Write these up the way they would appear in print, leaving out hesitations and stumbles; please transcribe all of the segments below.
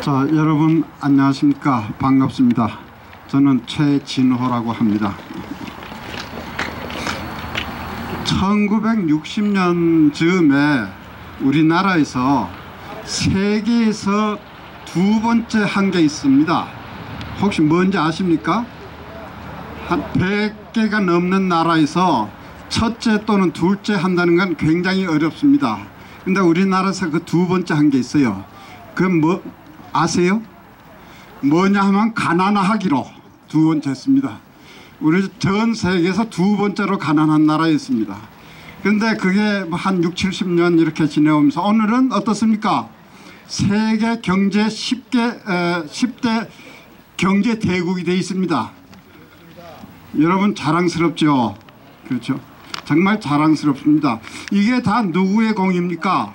자, 여러분 안녕하십니까. 반갑습니다. 저는 최진호라고 합니다. 1960년 즈음에 우리나라에서 세계에서 두 번째 한 게 있습니다. 혹시 뭔지 아십니까? 한 100개가 넘는 나라에서 첫째 또는 둘째 한다는 건 굉장히 어렵습니다. 근데 우리나라에서 그 두 번째 한 게 있어요. 그건 뭐 아세요? 뭐냐 하면 가난하기로 두 번째 했습니다. 우리 전 세계에서 두 번째로 가난한 나라였습니다. 그런데 그게 한 60, 70년 이렇게 지내오면서 오늘은 어떻습니까? 세계 경제 10대 경제 대국이 되어 있습니다. 여러분 자랑스럽죠? 그렇죠? 정말 자랑스럽습니다. 이게 다 누구의 공입니까?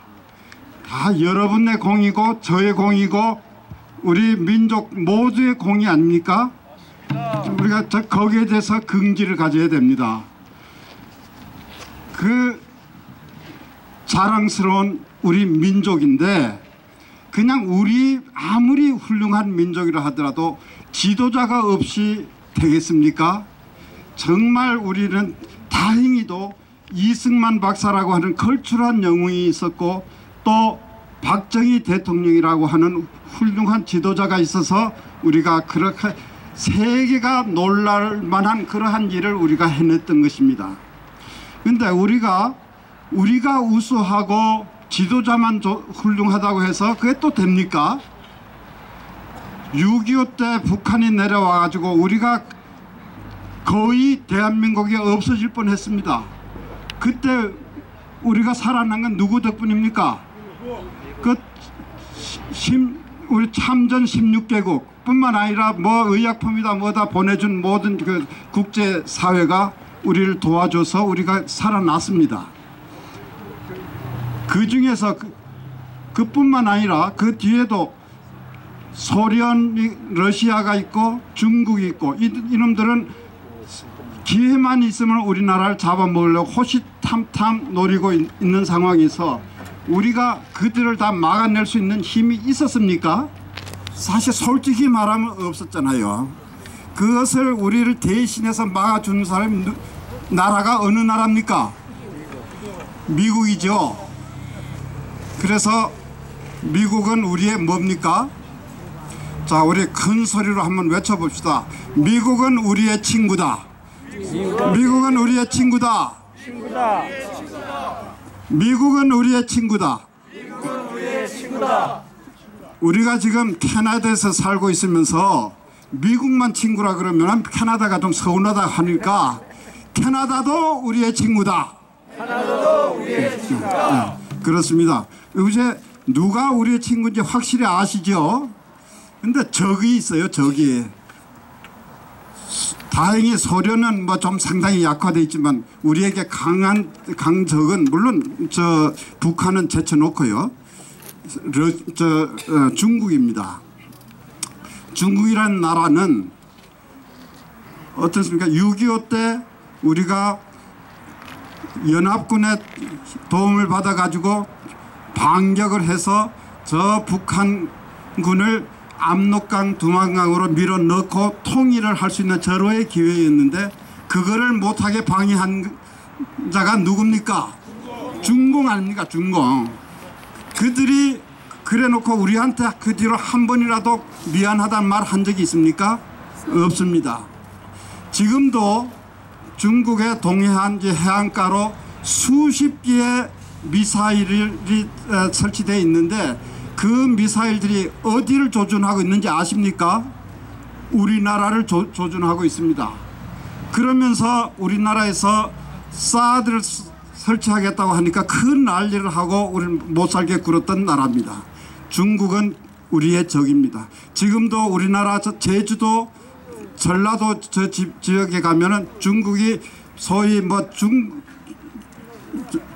다 여러분의 공이고 저의 공이고 우리 민족 모두의 공이 아닙니까? 우리가 거기에 대해서 긍지를 가져야 됩니다. 그 자랑스러운 우리 민족인데 그냥 우리 아무리 훌륭한 민족이라 하더라도 지도자가 없이 되겠습니까? 정말 우리는 다행히도 이승만 박사라고 하는 걸출한 영웅이 있었고 또 박정희 대통령이라고 하는 훌륭한 지도자가 있어서 우리가 그렇게 세계가 놀랄 만한 그러한 일을 우리가 해냈던 것입니다. 그런데 우리가 우수하고 지도자만 훌륭하다고 해서 그게 또 됩니까? 6.25 때 북한이 내려와 가지고 우리가 거의 대한민국이 없어질 뻔했습니다. 그때 우리가 살아난 건 누구 덕분입니까? 우리 참전 16개국 뿐만 아니라 뭐 의약품이다 뭐다 보내준 모든 그 국제사회가 우리를 도와줘서 우리가 살아났습니다. 그 중에서 그뿐만 아니라 그 뒤에도 소련, 러시아가 있고 중국이 있고 이놈들은 기회만 있으면 우리나라를 잡아먹으려고 호시탐탐 노리고 있는 상황에서 우리가 그들을 다 막아낼 수 있는 힘이 있었습니까? 사실 솔직히 말하면 없었잖아요. 그것을 우리를 대신해서 막아주는 사람이 나라가 어느 나라입니까? 미국이죠. 그래서 미국은 우리의 뭡니까? 자, 우리 큰 소리로 한번 외쳐봅시다. 미국은 우리의 친구다. 미국은 우리의 친구다. 미국은 우리의 친구다. 우리가 지금 캐나다에서 살고 있으면서 미국만 친구라 그러면 캐나다가 좀 서운하다 하니까 캐나다도 우리의 친구다. 그렇습니다. 이제 누가 우리의 친구인지 확실히 아시죠? 근데 적이 있어요. 적이. 다행히 소련은 뭐 좀 상당히 약화되어 있지만 우리에게 강한 강적은 물론 저 북한은 제쳐놓고요. 중국입니다. 중국이라는 나라는 어떻습니까? 6.25 때 우리가 연합군의 도움을 받아 가지고 반격을 해서 저 북한군을 압록강 두만강으로 밀어넣고 통일을 할 수 있는 절호의 기회였는데 그거를 못하게 방해한 자가 누굽니까? 중공 아닙니까? 중공. 그들이 그래놓고 우리한테 그 뒤로 한 번이라도 미안하다는 말 한 적이 있습니까? 없습니다. 지금도 중국의 동해안 해안가로 수십 개의 미사일이 설치되어 있는데 그 미사일들이 어디를 조준하고 있는지 아십니까? 우리나라를 조준하고 있습니다. 그러면서 우리나라에서 사드를 설치하겠다고 하니까 큰 난리를 하고 우리를 못살게 굴었던 나라입니다. 중국은 우리의 적입니다. 지금도 우리나라 제주도 전라도 저 지역에 가면은 중국이 소위 뭐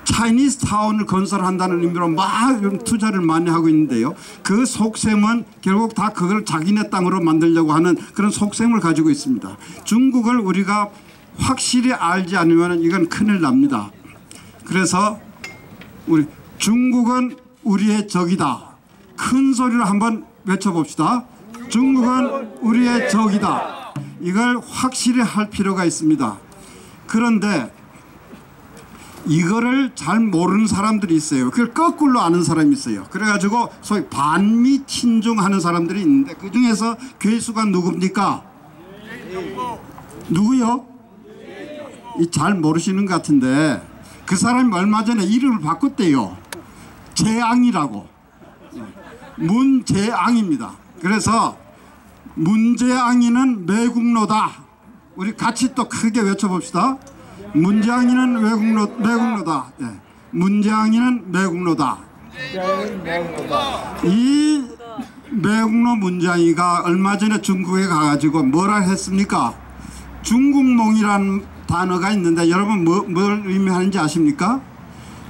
차이니스 타운을 건설한다는 의미로 막 투자를 많이 하고 있는데요. 그 속셈은 결국 다 그걸 자기네 땅으로 만들려고 하는 그런 속셈을 가지고 있습니다. 중국을 우리가 확실히 알지 않으면 이건 큰일 납니다. 그래서 우리 중국은 우리의 적이다. 큰 소리로 한번 외쳐봅시다. 중국은 우리의 적이다. 이걸 확실히 할 필요가 있습니다. 그런데 이거를 잘 모르는 사람들이 있어요. 그걸 거꾸로 아는 사람이 있어요. 그래가지고 소위 반미 친중하는 사람들이 있는데 그 중에서 괴수가 누굽니까? 누구요? 잘 모르시는 것 같은데 그 사람이 얼마 전에 이름을 바꿨대요. 재앙이라고. 문재앙입니다. 그래서 문재앙이는 매국노다. 우리 같이 또 크게 외쳐봅시다. 문재앙이는 매국노다. 네. 문재앙이는 매국노다. 이 매국노 문재앙이가 얼마 전에 중국에 가가지고 뭐라 했습니까? 중국몽이라는 단어가 있는데 여러분 뭘 의미하는지 아십니까?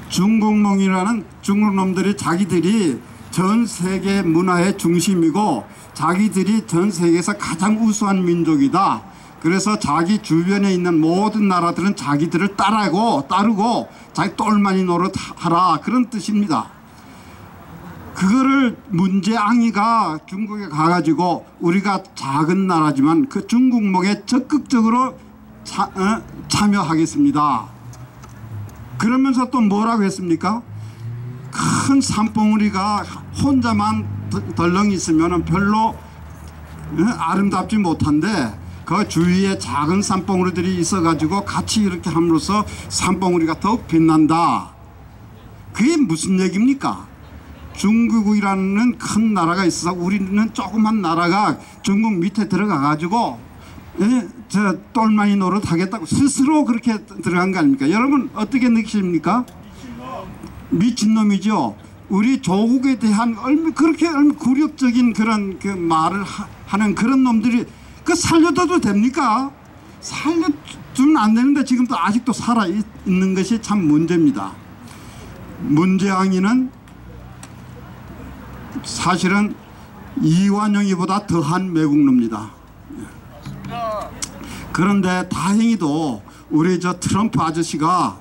중국몽이라는 중국 놈들이 자기들이 전 세계 문화의 중심이고 자기들이 전 세계에서 가장 우수한 민족이다. 그래서 자기 주변에 있는 모든 나라들은 자기들을 따르고 자기 똘마니 노릇하라, 그런 뜻입니다. 그거를 문재앙이가 중국에 가가지고 우리가 작은 나라지만 그 중국몽에 적극적으로 참여하겠습니다. 그러면서 또 뭐라고 했습니까? 큰 산봉우리가 혼자만 덜렁 있으면 별로 아름답지 못한데 그 주위에 작은 산봉우리들이 있어가지고 같이 이렇게 함으로써 산봉우리가 더욱 빛난다. 그게 무슨 얘기입니까? 중국이라는 큰 나라가 있어서 우리는 조그만 나라가 중국 밑에 들어가가지고 저 똘마니 노릇하겠다고 스스로 그렇게 들어간 거 아닙니까? 여러분 어떻게 느끼십니까? 미친놈이죠. 우리 조국에 대한 그렇게 굴욕적인 그런 그 말을 하는 그런 놈들이 그 살려둬도 됩니까? 살려주면 안 되는데 지금도 아직도 살아있는 것이 참 문제입니다. 문재앙이는 사실은 이완용이보다 더한 매국노입니다. 그런데 다행히도 우리 저 트럼프 아저씨가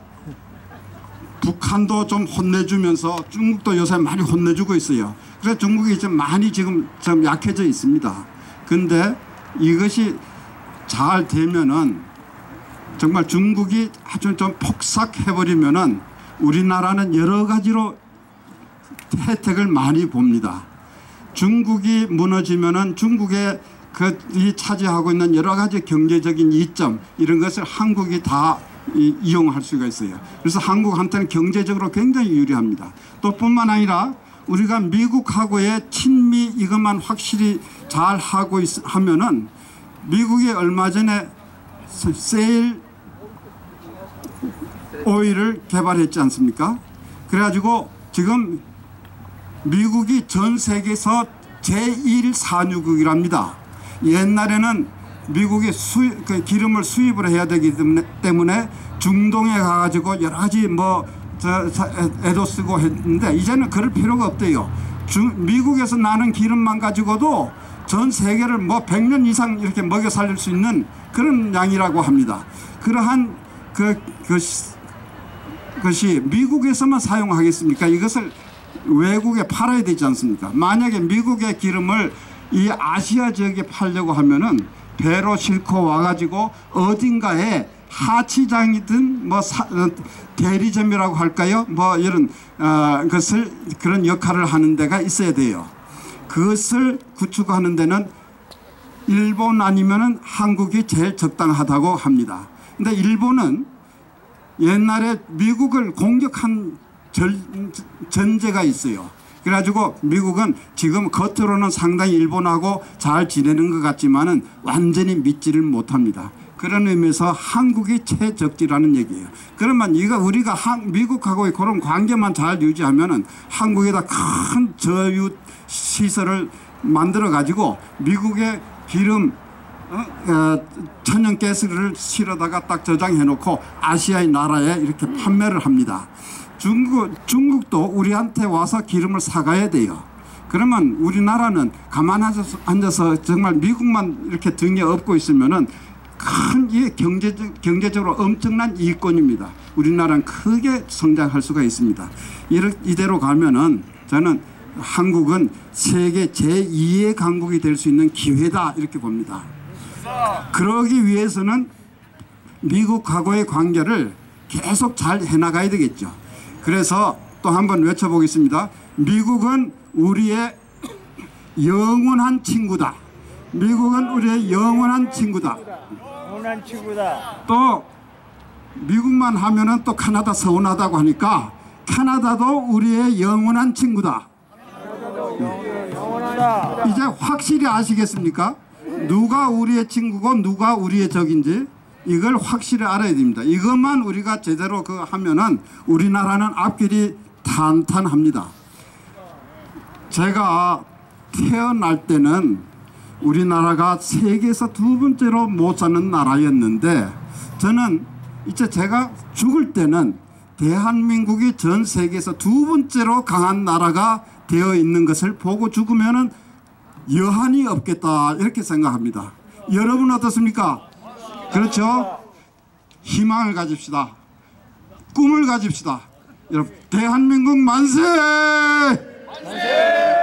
북한도 좀 혼내주면서 중국도 요새 많이 혼내주고 있어요. 그래서 중국이 좀 많이 지금 좀 약해져 있습니다. 근데 이것이 잘 되면은 정말 중국이 아주 좀 폭삭해버리면은 우리나라는 여러 가지로 혜택을 많이 봅니다. 중국이 무너지면은 중국의 이 차지하고 있는 여러 가지 경제적인 이점 이런 것을 한국이 다 이용할 수가 있어요. 그래서 한국한테는 경제적으로 굉장히 유리합니다. 또 뿐만 아니라 우리가 미국하고의 친미 이것만 확실히 잘 하고 하면은 미국이 얼마 전에 세일 오일을 개발했지 않습니까? 그래가지고 지금 미국이 전 세계에서 제1 산유국이랍니다. 옛날에는 미국이 기름을 수입을 해야 되기 때문에 중동에 가가지고 여러 가지 애도 쓰고 했는데 이제는 그럴 필요가 없대요. 미국에서 나는 기름만 가지고도 전 세계를 100년 이상 이렇게 먹여 살릴 수 있는 그런 양이라고 합니다. 그러한 것이 미국에서만 사용하겠습니까? 이것을 외국에 팔아야 되지 않습니까? 만약에 미국의 기름을 이 아시아 지역에 팔려고 하면은 배로 싣고 와가지고 어딘가에 하치장이든 대리점이라고 할까요? 이런 것을 그런 역할을 하는 데가 있어야 돼요. 그것을 구축하는 데는 일본 아니면은 한국이 제일 적당하다고 합니다. 근데 일본은 옛날에 미국을 공격한 전제가 있어요. 그래가지고 미국은 지금 겉으로는 상당히 일본하고 잘 지내는 것 같지만은 완전히 믿지를 못합니다. 그런 의미에서 한국이 최적지라는 얘기예요. 그러면 우리가 미국하고의 그런 관계만 잘 유지하면은 한국에다 큰 저유 시설을 만들어 가지고 미국의 기름 천연가스를 실어다가 딱 저장해 놓고 아시아의 나라에 이렇게 판매를 합니다. 중국도 우리한테 와서 기름을 사가야 돼요. 그러면 우리나라는 가만히 앉아서 정말 미국만 이렇게 등에 업고 있으면은 큰 경제적으로 엄청난 이권입니다. 우리나라는 크게 성장할 수가 있습니다. 이대로 가면은 저는 한국은 세계 제2의 강국이 될 수 있는 기회다 이렇게 봅니다. 그러기 위해서는 미국하고의 관계를 계속 잘 해나가야 되겠죠. 그래서 또 한번 외쳐보겠습니다. 미국은 우리의 영원한 친구다. 미국은 우리의 영원한 친구다. 영원한 친구다. 또 미국만 하면은 또 카나다 서운하다고 하니까 캐나다도 우리의 영원한 친구다. 영원하다. 이제 확실히 아시겠습니까? 누가 우리의 친구고 누가 우리의 적인지 이걸 확실히 알아야 됩니다. 이것만 우리가 제대로 하면은 우리나라는 앞길이 탄탄합니다. 제가 태어날 때는 우리나라가 세계에서 두 번째로 못 사는 나라였는데 저는 이제 제가 죽을 때는 대한민국이 전 세계에서 두 번째로 강한 나라가 되어 있는 것을 보고 죽으면은 여한이 없겠다 이렇게 생각합니다. 여러분 어떻습니까? 그렇죠? 희망을 가집시다. 꿈을 가집시다. 여러분 대한민국 만세! 만세!